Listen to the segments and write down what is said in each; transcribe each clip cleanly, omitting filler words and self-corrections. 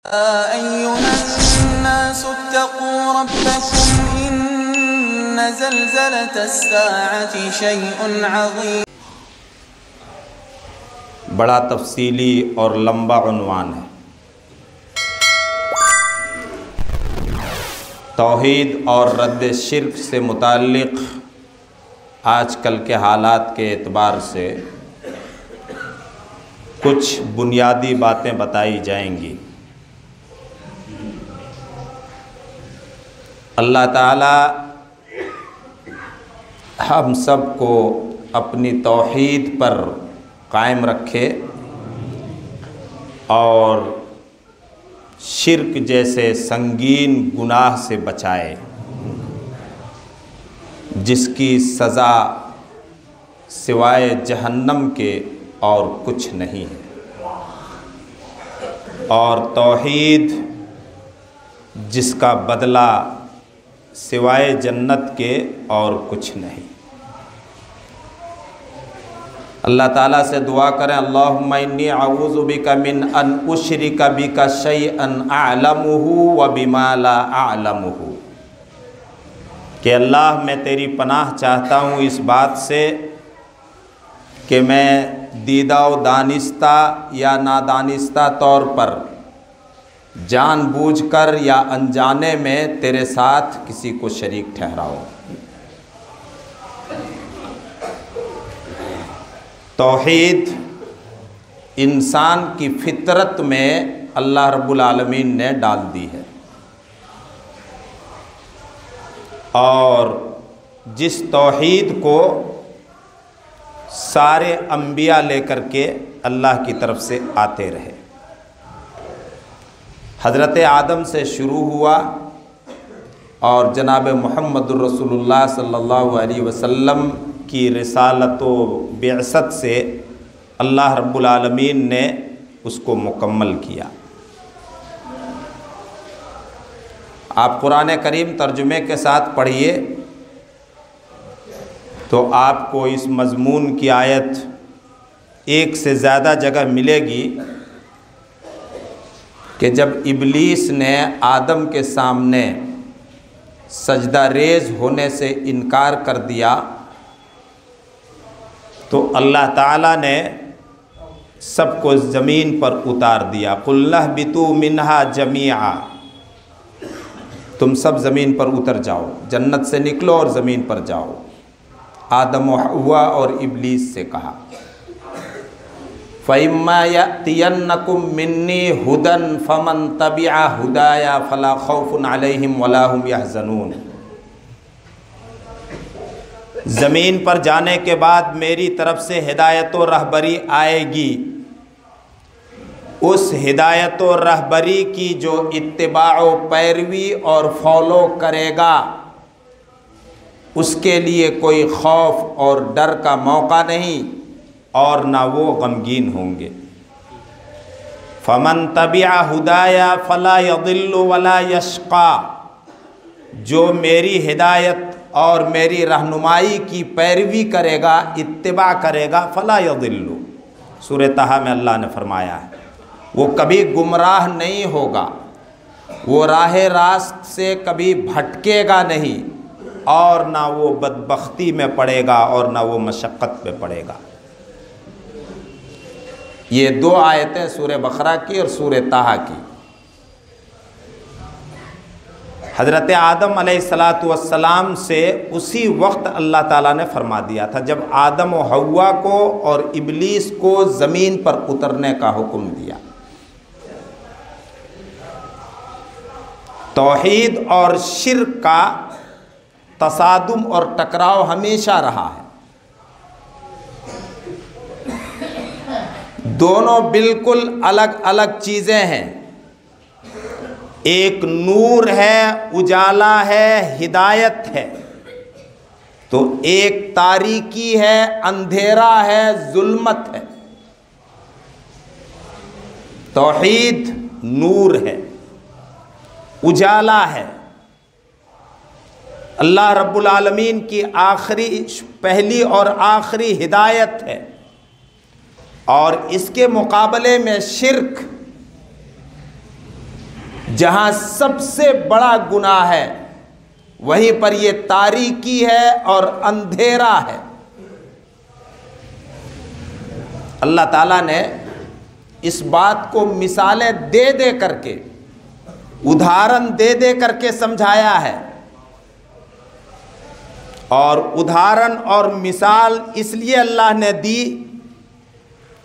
أيها الناس اتقوا ربكم إن زلزلة الساعة شيء عظيم۔ بڑا تفصیلی اور لمبا عنوان ہے۔ توحید اور رد شرک سے متعلق آج کل کے حالات کے اعتبار سے کچھ بنیادی باتیں بتائی جائیں گی۔ اللہ تعالی ہم سب کو اپنی توحید پر قائم رکھے اور شرک جیسے سنگین گناہ سے بچائے جس کی سزا سوائے جہنم کے اور کچھ نہیں ہے، اور توحید جس کا بدلہ سوائے جنت کے اور کچھ نہیں۔ اللہ تعالیٰ سے دعا کریں، اللہم انی اعوذ بک من ان اشرک بک شیئا اعلمہ وبما لا اعلمہ، کہ اللہ میں تیری پناہ چاہتا ہوں اس بات سے کہ میں دیدہ و دانستہ یا نادانستہ طور پر جان بوجھ کر یا انجانے میں تیرے ساتھ کسی کو شریک ٹھہراؤں۔ توحید انسان کی فطرت میں اللہ رب العالمین نے ڈال دی ہے، اور جس توحید کو سارے انبیاء لے کر کے اللہ کی طرف سے آتے رہے۔ حضرت آدم سے شروع ہوا اور جناب محمد الرسول اللہ صلی اللہ علیہ وسلم کی رسالت و بعثت سے اللہ رب العالمین نے اس کو مکمل کیا۔ آپ قرآن کریم ترجمے کے ساتھ پڑھیے تو آپ کو اس مضمون کی آیت ایک سے زیادہ جگہ ملے گی کہ جب ابلیس نے آدم کے سامنے سجدہ ریز ہونے سے انکار کر دیا تو اللہ تعالیٰ نے سب کو زمین پر اتار دیا، قُلْ اهْبِطُوا مِنْهَا جَمِيعًا، تم سب زمین پر اتر جاؤ، جنت سے نکلو اور زمین پر جاؤ۔ آدم و حوا اور ابلیس سے کہا، فَإِمَّا يَأْتِيَنَّكُم مِّنِّي هُدًى فَمَن تَبِعَ هُدَايَ فَلَا خَوْفٌ عَلَيْهِمْ وَلَا هُمْ يَحْزَنُونَ۔ زمین پر جانے کے بعد میری طرف سے ہدایت و رہبری آئے گی، اس ہدایت و رہبری کی جو اتباع و پیروی اور فالو کرے گا اس کے لیے کوئی خوف اور ڈر کا موقع نہیں اور نہ وہ غمگین ہوں گے۔ فَمَن تَبِعَ هُدَايَ فَلَا يَضِلُّ وَلَا يَشْقَى، جو میری ہدایت اور میری رہنمائی کی پیروی کرے گا، اتباع کرے گا، فَلَا يَضِلُّ، سورہ طٰہٰ میں اللہ نے فرمایا ہے وہ کبھی گمراہ نہیں ہوگا، وہ راہ راست سے کبھی بھٹکے گا نہیں، اور نہ وہ بدبختی میں پڑے گا اور نہ وہ مشقت میں پڑے گا۔ یہ دو آیتیں سورہ بقرہ کی اور سورہ طٰہٰ کی۔ حضرت آدم علیہ السلام سے اسی وقت اللہ تعالیٰ نے فرما دیا تھا جب آدم و حوا کو اور ابلیس کو زمین پر اترنے کا حکم دیا۔ توحید اور شرک کا تصادم اور ٹکراؤ ہمیشہ رہا ہے، دونوں بالکل الگ الگ چیزیں ہیں، ایک نور ہے، اجالا ہے، ہدایت ہے، تو ایک تاریکی ہے، اندھیرا ہے، ظلمت ہے۔ توحید نور ہے، اجالا ہے، اللہ رب العالمین کی پہلی اور آخری ہدایت ہے، اور اس کے مقابلے میں شرک جہاں سب سے بڑا گناہ ہے وہیں پر یہ تاریکی ہے اور اندھیرا ہے۔ اللہ تعالیٰ نے اس بات کو مثالیں دے دے کر کے، ادھارن دے دے کر کے سمجھایا ہے، اور ادھارن اور مثال اس لیے اللہ نے دی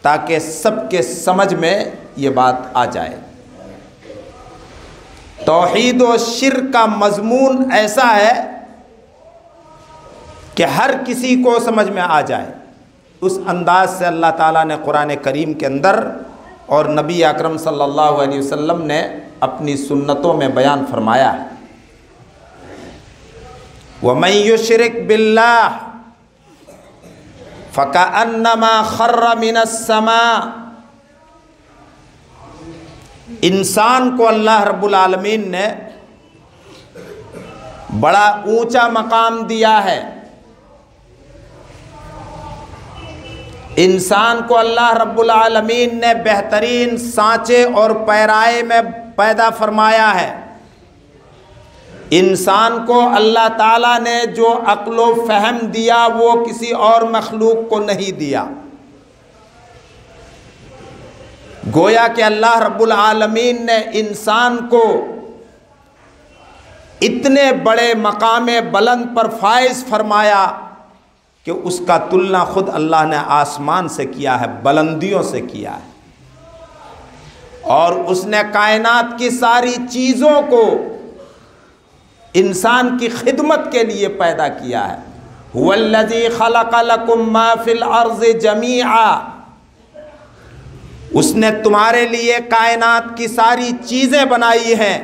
تاکہ سب کے سمجھ میں یہ بات آ جائے۔ توحید و شرک کا مضمون ایسا ہے کہ ہر کسی کو سمجھ میں آ جائے، اس انداز سے اللہ تعالیٰ نے قرآن کریم کے اندر اور نبی اکرم صلی اللہ علیہ وسلم نے اپنی سنتوں میں بیان فرمایا ہے۔ وَمَن يُشْرِكْ بِاللَّهِ فَكَأَنَّمَا خَرَّ مِنَ السَّمَاءِ۔ انسان کو اللہ رب العالمین نے بڑا اونچا مقام دیا ہے۔ انسان کو اللہ رب العالمین نے بہترین سانچے اور پیرائے میں پیدا فرمایا ہے۔ انسان کو اللہ تعالیٰ نے جو عقل و فہم دیا وہ کسی اور مخلوق کو نہیں دیا۔ گویا کہ اللہ رب العالمین نے انسان کو اتنے بڑے مقام بلند پر فائز فرمایا کہ اس کا تلنا خود اللہ نے آسمان سے کیا ہے، بلندیوں سے کیا ہے، اور اس نے کائنات کی ساری چیزوں کو انسان کی خدمت کے لیے پیدا کیا ہے۔ هُوَ الَّذِي خَلَقَ لَكُم مَّا فِي الْأَرْضِ جَمِيعًا۔ اس نے تمہارے لیے کائنات کی ساری چیزیں بنائی ہیں۔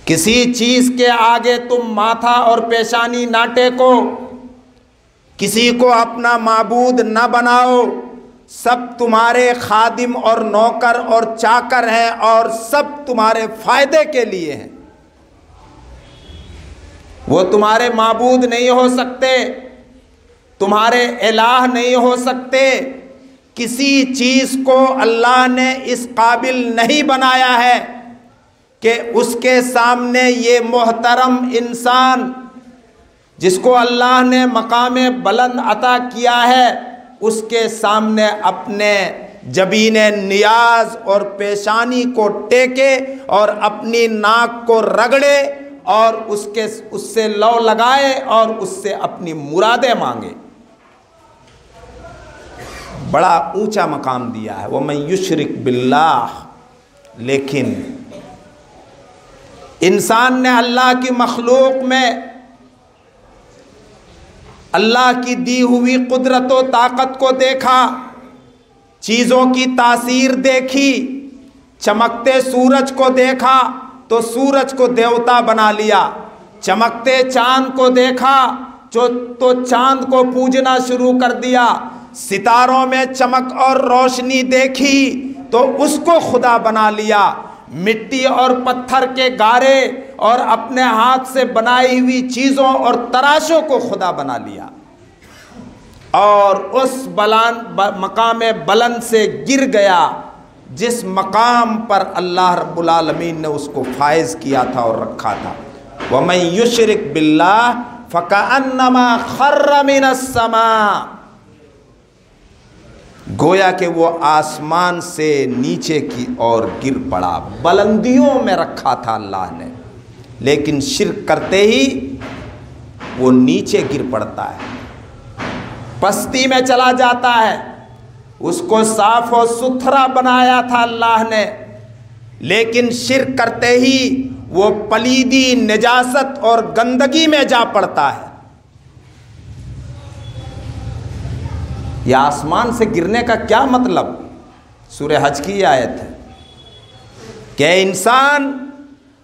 کسی چیز کے آگے تم ماتھا اور پیشانی نہ ٹیکو، کسی کو اپنا معبود نہ بناؤ، سب تمہارے خادم اور نوکر اور چاکر ہیں اور سب تمہارے فائدے کے لیے ہیں۔ وہ تمہارے معبود نہیں ہو سکتے، تمہارے الہ نہیں ہو سکتے۔ کسی چیز کو اللہ نے اس قابل نہیں بنایا ہے کہ اس کے سامنے یہ محترم انسان جس کو اللہ نے مقام بلند عطا کیا ہے، اس کے سامنے اپنے جبین نیاز اور پیشانی کو ٹیکے اور اپنی ناک کو رگڑے اور اس سے لو لگائے اور اس سے اپنی مرادیں مانگے۔ بڑا اونچا مقام دیا ہے۔ وَمَن يُشْرِكْ بِاللَّهِ، لیکن انسان نے اللہ کی مخلوق میں اللہ کی دی ہوئی قدرت و طاقت کو دیکھا، چیزوں کی تاثیر دیکھی، چمکتے سورج کو دیکھا تو سورج کو دیوتا بنا لیا، چمکتے چاند کو دیکھا تو چاند کو پوجنا شروع کر دیا، ستاروں میں چمک اور روشنی دیکھی تو اس کو خدا بنا لیا، مٹی اور پتھر کے گارے اور اپنے ہاتھ سے بنائی ہوئی چیزوں اور تراشوں کو خدا بنا لیا، اور اس مقام بلند سے گر گیا جس مقام پر اللہ رب العالمین نے اس کو فائز کیا تھا اور رکھا تھا۔ وَمَن يُشْرِكْ بِاللَّهِ فَكَأَنَّمَا خَرَّ مِنَ السَّمَاءِ، گویا کہ وہ آسمان سے نیچے کی اور گر پڑا۔ بلندیوں میں رکھا تھا اللہ نے، لیکن شرک کرتے ہی وہ نیچے گر پڑتا ہے، پستی میں چلا جاتا ہے۔ اس کو صاف و ستھرا بنایا تھا اللہ نے، لیکن شرک کرتے ہی وہ پلیدی، نجاست اور گندگی میں جا پڑتا ہے۔ یہ آسمان سے گرنے کا کیا مطلب؟ سورہ حج کی آیت ہے کہ انسان،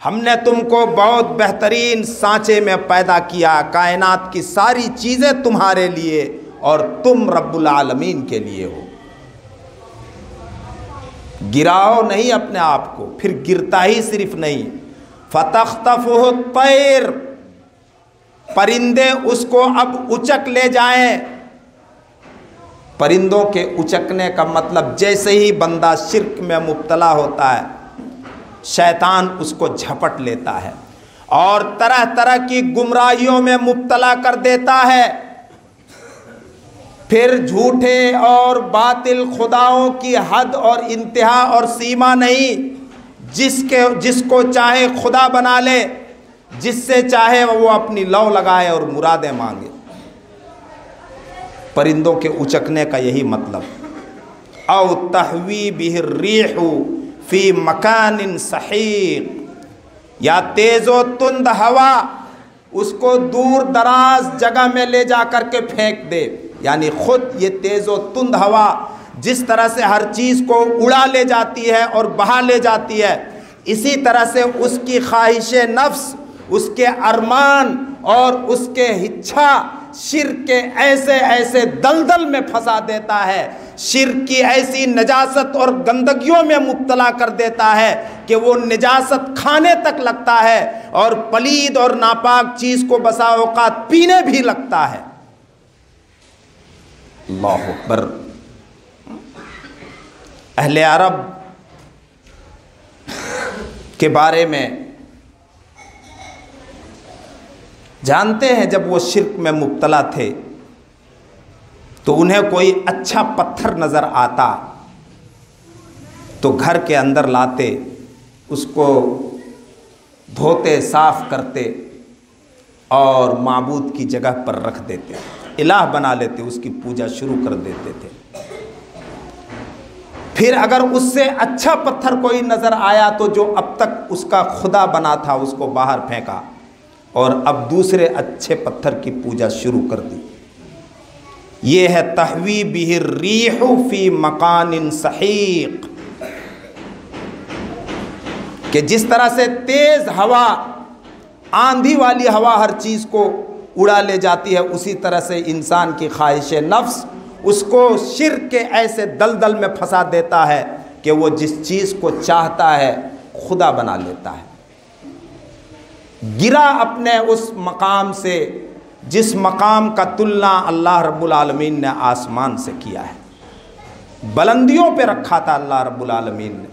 ہم نے تم کو بہت بہترین سانچے میں پیدا کیا، کائنات کی ساری چیزیں تمہارے لیے اور تم رب العالمین کے لیے ہو۔ گراؤ نہیں اپنے آپ کو، پھر گرتا ہی صرف نہیں، فَتَخْطَفُهُ الطَّيْرُ، پرندے اس کو اب اچک لے جائیں۔ پرندوں کے اچکنے کا مطلب جیسے ہی بندہ شرک میں مبتلا ہوتا ہے شیطان اس کو جھپٹ لیتا ہے اور طرح طرح کی گمراہیوں میں مبتلا کر دیتا ہے. پھر جھوٹے اور باطل خداؤں کی حد اور انتہا اور سیما نہیں. جس کو چاہے خدا بنا لے، جس سے چاہے وہ اپنی لو لگائے اور مرادیں مانگے. پرندوں کے اچکنے کا یہی مطلب. او تحوی بہ الریح فی مکان سحیق، یا تیز و تند ہوا اس کو دور دراز جگہ میں لے جا کر کے پھینک دے. یعنی خود یہ تیز و تند ہوا جس طرح سے ہر چیز کو اڑا لے جاتی ہے اور بہا لے جاتی ہے، اسی طرح سے اس کی خواہش نفس، اس کے ارمان اور اس کے اچھا شرک کے ایسے ایسے دلدل میں پھنسا دیتا ہے، شرک کی ایسی نجاست اور گندگیوں میں مبتلا کر دیتا ہے کہ وہ نجاست کھانے تک لگتا ہے اور پلید اور ناپاک چیز کو بسا اوقات پینے بھی لگتا ہے. اللہ اکبر. اہل عرب کے بارے میں جانتے ہیں، جب وہ شرک میں مبتلا تھے تو انہیں کوئی اچھا پتھر نظر آتا تو گھر کے اندر لاتے، اس کو دھوتے، صاف کرتے اور معبود کی جگہ پر رکھ دیتے، الہ بنا لیتے، اس کی پوجا شروع کر دیتے تھے. پھر اگر اس سے اچھا پتھر کوئی نظر آیا تو جو اب تک اس کا خدا بنا تھا اس کو باہر پھینکا اور اب دوسرے اچھے پتھر کی پوجا شروع کر دی. یہ ہے تحوی بہ الریح فی مکان سحیق، کہ جس طرح سے تیز ہوا، آندھی والی ہوا ہر چیز کو اڑا لے جاتی ہے، اسی طرح سے انسان کی خواہش نفس اس کو شرک کے ایسے دلدل میں پھنسا دیتا ہے کہ وہ جس چیز کو چاہتا ہے خدا بنا لیتا ہے. گرا اپنے اس مقام سے جس مقام کا تلنا اللہ رب العالمین نے آسمان سے کیا ہے، بلندیوں پہ رکھا تھا اللہ رب العالمین نے.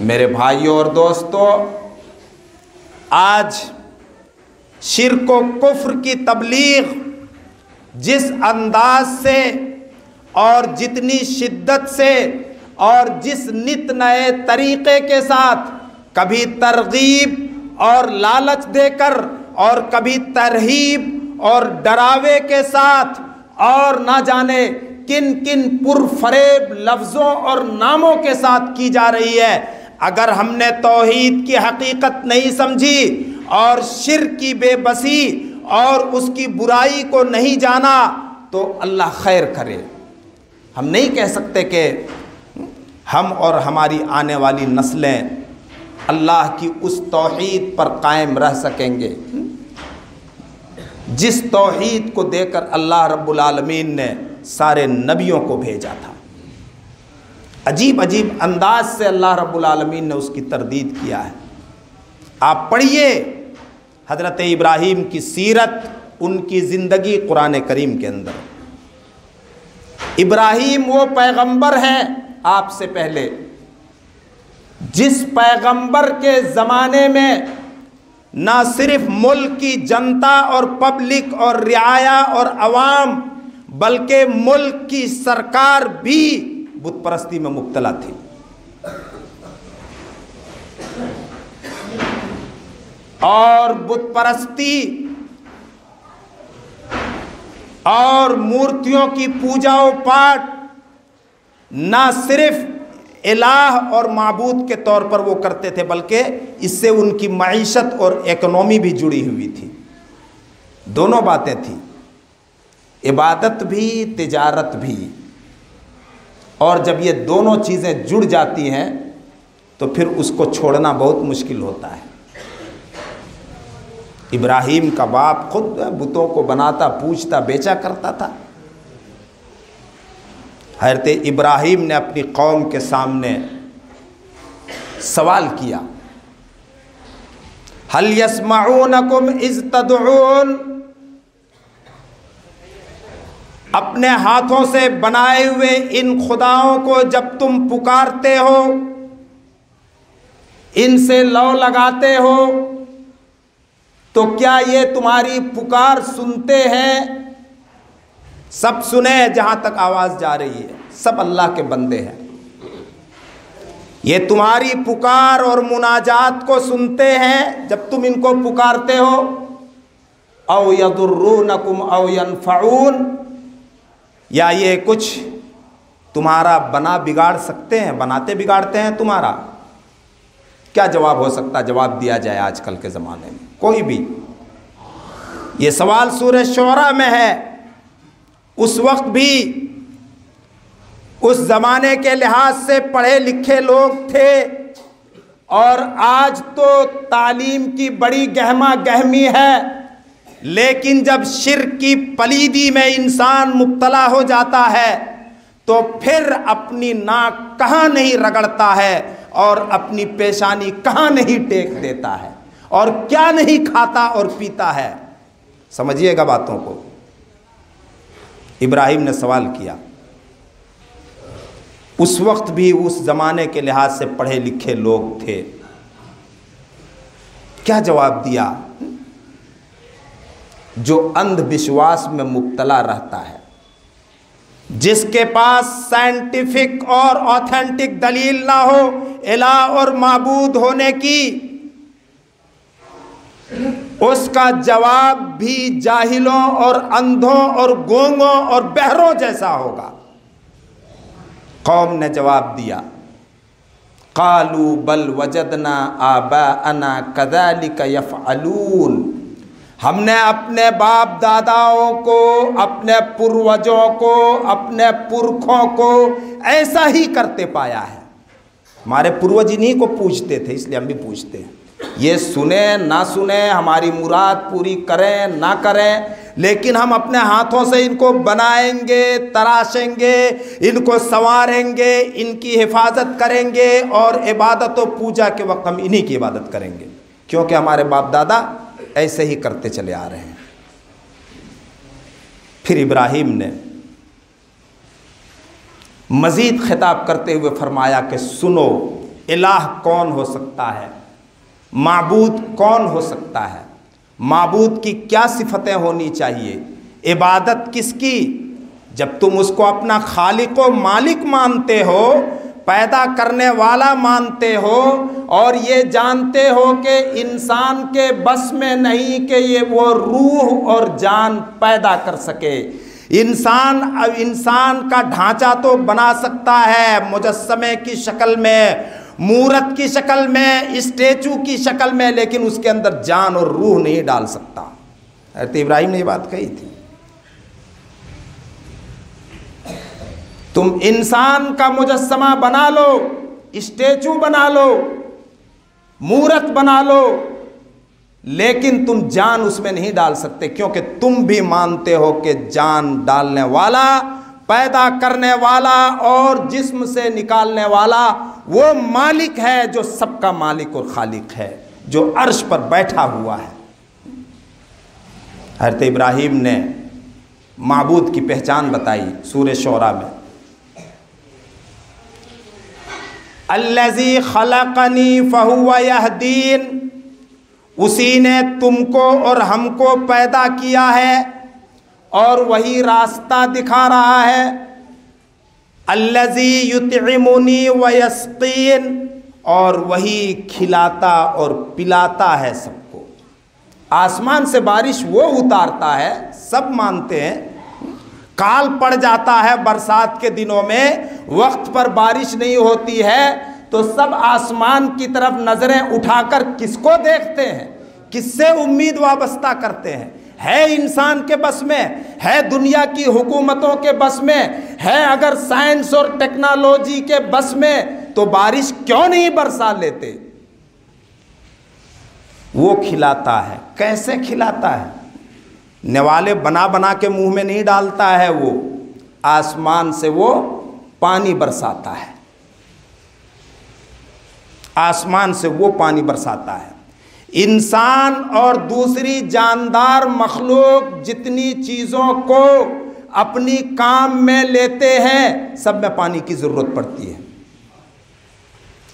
میرے بھائیوں اور دوستو، آج شرک و کفر کی تبلیغ جس انداز سے اور جتنی شدت سے اور جس نت نئے طریقے کے ساتھ، کبھی ترغیب اور لالچ دے کر اور کبھی ترہیب اور ڈراوے کے ساتھ اور نہ جانے کن کن پرفریب لفظوں اور ناموں کے ساتھ کی جا رہی ہے، اگر ہم نے توحید کی حقیقت نہیں سمجھی اور شرک کی بے بسی اور اس کی برائی کو نہیں جانا تو اللہ خیر کرے. ہم نہیں کہہ سکتے کہ ہم اور ہماری آنے والی نسلیں اللہ کی اس توحید پر قائم رہ سکیں گے جس توحید کو دے کر اللہ رب العالمین نے سارے نبیوں کو بھیجا تھا. عجیب عجیب انداز سے اللہ رب العالمین نے اس کی تردید کیا ہے. آپ پڑھیے حضرت ابراہیم کی سیرت، ان کی زندگی قرآن کریم کے اندر. ابراہیم وہ پیغمبر ہیں آپ سے پہلے جس پیغمبر کے زمانے میں نہ صرف ملک کی جنتا اور پبلک اور رعایا اور عوام بلکہ ملک کی سرکار بھی بت پرستی میں مبتلا تھی. اور بت پرستی اور مورتیوں کی پوجا و پاٹ نہ صرف الہ اور معبود کے طور پر وہ کرتے تھے بلکہ اس سے ان کی معیشت اور اکنومی بھی جڑی ہوئی تھی. دونوں باتیں تھیں، عبادت بھی تجارت بھی. اور جب یہ دونوں چیزیں جڑ جاتی ہیں تو پھر اس کو چھوڑنا بہت مشکل ہوتا ہے. ابراہیم کا باپ خود بتوں کو بناتا، پوجتا، بیچا کرتا تھا. حضرت ابراہیم نے اپنی قوم کے سامنے سوال کیا، هل يسمعونكم اذ تدعون، اپنے ہاتھوں سے بنائے ہوئے ان خداؤں کو جب تم پکارتے ہو ان سے لو لگاتے ہو تو کیا یہ تمہاری پکار سنتے ہیں؟ سب سنیں جہاں تک آواز جا رہی ہے، سب اللہ کے بندے ہیں، یہ تمہاری پکار اور مناجات کو سنتے ہیں جب تم ان کو پکارتے ہو۔ او یضرونکم او ینفعون، یا یہ کچھ تمہارا بنا بگاڑ سکتے ہیں، بناتے بگاڑتے ہیں تمہارا؟ کیا جواب ہو سکتا؟ جواب دیا جائے آج کل کے زمانے میں کوئی بھی؟ یہ سوال سورہ شعراء میں ہے۔ اس وقت بھی اس زمانے کے لحاظ سے پڑھے لکھے لوگ تھے، اور آج تو تعلیم کی بڑی گہما گہمی ہے، لیکن جب شرک کی پلیدی میں انسان مبتلا ہو جاتا ہے تو پھر اپنی ناک کہاں نہیں رگڑتا ہے اور اپنی پیشانی کہاں نہیں ٹیک دیتا ہے اور کیا نہیں کھاتا اور پیتا ہے۔ سمجھیے گا باتوں کو۔ ابراہیم نے سوال کیا، اس وقت بھی اس زمانے کے لحاظ سے پڑھے لکھے لوگ تھے، کیا جواب دیا؟ جو اندھ وشواس میں مبتلا رہتا ہے، جس کے پاس سائنٹیفک اور آتھینٹک دلیل نہ ہو الہ اور معبود ہونے کی، اس کا جواب بھی جاہلوں اور اندھوں اور گونگوں اور بہروں جیسا ہوگا۔ قوم نے جواب دیا، قالوا بل وجدنا آباءنا كذلك يفعلون، ہم نے اپنے باپ داداؤں کو، اپنے پروجوں کو، اپنے پرکھوں کو ایسا ہی کرتے پایا ہے۔ ہمارے پروج انہی کو پوچھتے تھے، اس لیے ہم بھی پوچھتے ہیں۔ یہ سنیں نہ سنیں، ہماری مراد پوری کریں نہ کریں، لیکن ہم اپنے ہاتھوں سے ان کو بنائیں گے، تراشیں گے، ان کو سنواریں گے، ان کی حفاظت کریں گے، اور عبادت و پوجا کے وقت ہم انہی کی عبادت کریں گے، کیونکہ ہمارے باپ دادا ایسے ہی کرتے چلے آ رہے ہیں۔ پھر ابراہیم نے مزید خطاب کرتے ہوئے فرمایا کہ سنو، الہ کون ہو سکتا ہے، معبود کون ہو سکتا ہے، معبود کی کیا صفتیں ہونی چاہیے، عبادت کس کی؟ جب تم اس کو اپنا خالق و مالک مانتے ہو، پیدا کرنے والا مانتے ہو، اور یہ جانتے ہو کہ انسان کے بس میں نہیں کہ یہ وہ روح اور جان پیدا کر سکے۔ انسان کا ڈھانچہ تو بنا سکتا ہے مجسمے کی شکل میں، مورت کی شکل میں، اسٹیچو کی شکل میں، لیکن اس کے اندر جان اور روح نہیں ڈال سکتا۔ حضرت ابراہیم نے یہ بات کہی تھی۔ تم انسان کا مجسمہ بنا لو، اسٹیچو بنا لو، مورت بنا لو، لیکن تم جان اس میں نہیں ڈال سکتے، کیونکہ تم بھی مانتے ہو کہ جان ڈالنے والا، پیدا کرنے والا اور جسم سے نکالنے والا وہ مالک ہے جو سب کا مالک اور خالق ہے، جو عرش پر بیٹھا ہوا ہے۔ حضرت ابراہیم نے معبود کی پہچان بتائی سورہ شعراء میں، الذی خلقنی فہو یہدین، اسی نے تم کو اور ہم کو پیدا کیا ہے اور وہی راستہ دکھا رہا ہے۔ الذی یطعمنی ویسقین، اور وہی کھلاتا اور پلاتا ہے سب کو۔ آسمان سے بارش وہ اتارتا ہے، سب مانتے ہیں، کال پڑ جاتا ہے برسات کے دنوں میں، وقت پر بارش نہیں ہوتی ہے تو سب آسمان کی طرف نظریں اٹھا کر کس کو دیکھتے ہیں، کس سے امید وابستہ کرتے ہیں؟ ہے انسان کے بس میں، ہے دنیا کی حکومتوں کے بس میں، ہے اگر سائنس اور ٹیکنالوجی کے بس میں تو بارش کیوں نہیں برسا لیتے؟ وہ کھلاتا ہے۔ کیسے کھلاتا ہے؟ نوالے بنا بنا کے منہ میں نہیں ڈالتا ہے، وہ آسمان سے وہ پانی برساتا ہے، آسمان سے وہ پانی برساتا ہے۔ انسان اور دوسری جاندار مخلوق جتنی چیزوں کو اپنی کام میں لیتے ہیں، سب میں پانی کی ضرورت پڑتی ہے،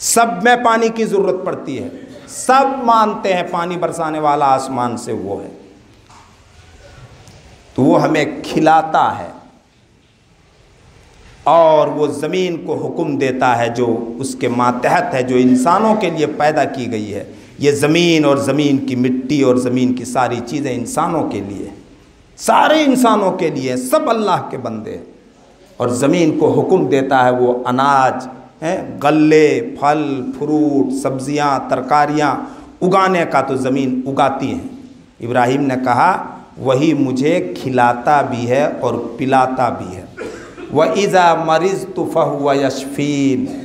سب میں پانی کی ضرورت پڑتی ہے، سب مانتے ہیں پانی برسانے والا آسمان سے وہ ہے، تو وہ ہمیں کھلاتا ہے اور وہ زمین کو حکم دیتا ہے جو اس کے ماتحت ہے، جو انسانوں کے لیے پیدا کی گئی ہے۔ یہ زمین اور زمین کی مٹی اور زمین کی ساری چیزیں انسانوں کے لیے، سارے انسانوں کے لیے، سب اللہ کے بندے ہیں۔ اور زمین کو حکم دیتا ہے وہ اناج، غلے، پھل فروٹ، سبزیاں، ترکاریاں اگانے کا تو زمین اگاتی ہیں۔ ابراہیم نے کہا وہی مجھے کھلاتا بھی ہے اور پلاتا بھی ہے۔ وَإِذَا مَرِضْتُ فَهُوَ يَشْفِينِ،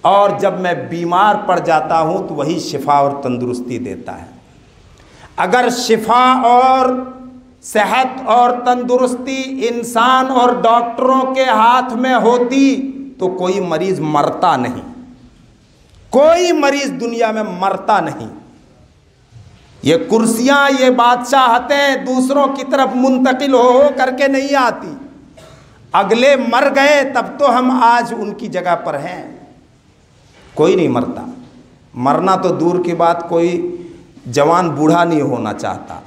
اور جب میں بیمار پڑ جاتا ہوں تو وہی شفا اور تندرستی دیتا ہے۔ اگر شفا اور صحت اور تندرستی انسان اور ڈاکٹروں کے ہاتھ میں ہوتی تو کوئی مریض مرتا نہیں، کوئی مریض دنیا میں مرتا نہیں۔ یہ کرسیاں، یہ بادشاہتیں دوسروں کی طرف منتقل ہو کر کے نہیں آتی، اگلے مر گئے تب تو ہم آج ان کی جگہ پر ہیں۔ کوئی نہیں مرتا، مرنا تو دور کی بات، کوئی جوان بوڑھا نہیں ہونا چاہتا،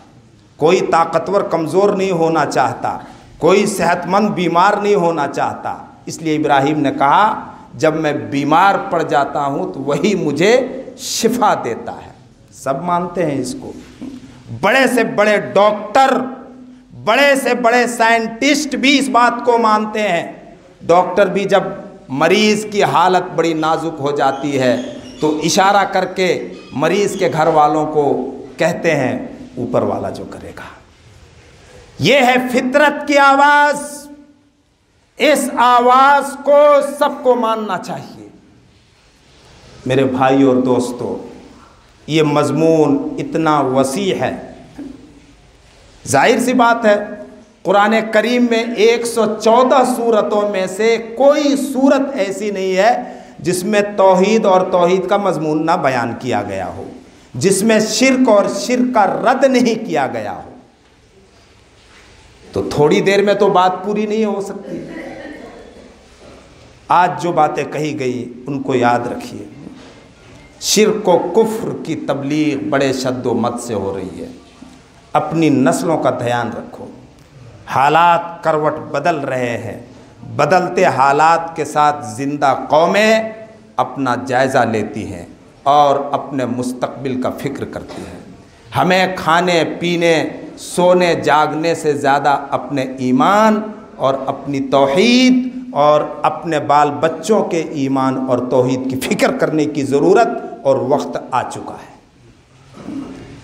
کوئی طاقتور کمزور نہیں ہونا چاہتا، کوئی صحت مند بیمار نہیں ہونا چاہتا۔ اس لیے ابراہیم نے کہا جب میں بیمار پڑ جاتا ہوں تو وہی مجھے شفا دیتا ہے۔ سب مانتے ہیں اس کو، بڑے سے بڑے ڈاکٹر، بڑے سے بڑے سائنٹسٹ بھی اس بات کو مانتے ہیں۔ ڈاکٹر بھی جب مریض کی حالت بڑی نازک ہو جاتی ہے تو اشارہ کر کے مریض کے گھر والوں کو کہتے ہیں اوپر والا جو کرے گا۔ یہ ہے فطرت کی آواز، اس آواز کو سب کو ماننا چاہیے۔ میرے بھائی اور دوستو، یہ مضمون اتنا وسیع ہے، ظاہر سی بات ہے قرآن کریم میں 114 سورتوں میں سے کوئی سورت ایسی نہیں ہے جس میں توحید اور توحید کا مضمون نہ بیان کیا گیا ہو، جس میں شرک اور شرک کا رد نہیں کیا گیا ہو۔ تو تھوڑی دیر میں تو بات پوری نہیں ہو سکتی۔ آج جو باتیں کہی گئی ان کو یاد رکھیے۔ شرک و کفر کی تبلیغ بڑے شد و مت سے ہو رہی ہے، اپنی نسلوں کا دھیان رکھو۔ حالات کروٹ بدل رہے ہیں، بدلتے حالات کے ساتھ زندہ قومیں اپنا جائزہ لیتی ہیں اور اپنے مستقبل کا فکر کرتی ہیں۔ ہمیں کھانے پینے سونے جاگنے سے زیادہ اپنے ایمان اور اپنی توحید اور اپنے بال بچوں کے ایمان اور توحید کی فکر کرنے کی ضرورت اور وقت آ چکا ہے۔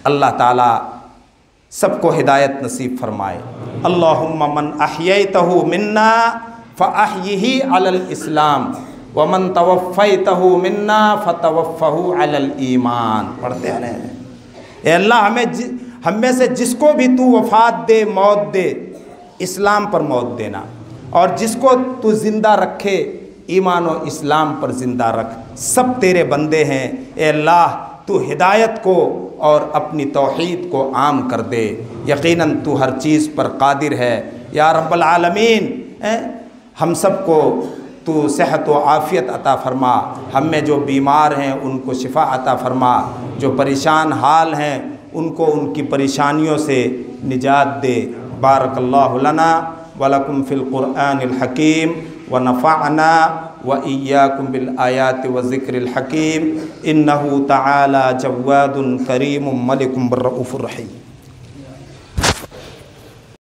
اللہ تعالیٰ سب کو ہدایت نصیب فرمائے۔ اللہم من احییتہ منا فاحیہ علی الاسلام ومن توفیتہ منا فتوفہ علی الایمان۔ پڑھتے ہیں اے اللہ ہم میں سے جس کو بھی تو وفات دے، موت دے، اسلام پر موت دینا، اور جس کو تو زندہ رکھے ایمان و اسلام پر زندہ رکھ۔ سب تیرے بندے ہیں، اے اللہ تو ہدایت کو اور اپنی توحید کو عام کر دے۔ یقیناً تو ہر چیز پر قادر ہے یا رب العالمین۔ ہم سب کو تو صحت و عافیت عطا فرما، ہم میں جو بیمار ہیں ان کو شفا عطا فرما، جو پریشان حال ہیں ان کو ان کی پریشانیوں سے نجات دے۔ بارک اللہ لنا ولکم فی القرآن الحکیم ونفعنا وإياكم بالآيات والذكر الحكيم إنه تعالى جواد كريم ملك بالرؤوف الرحيم۔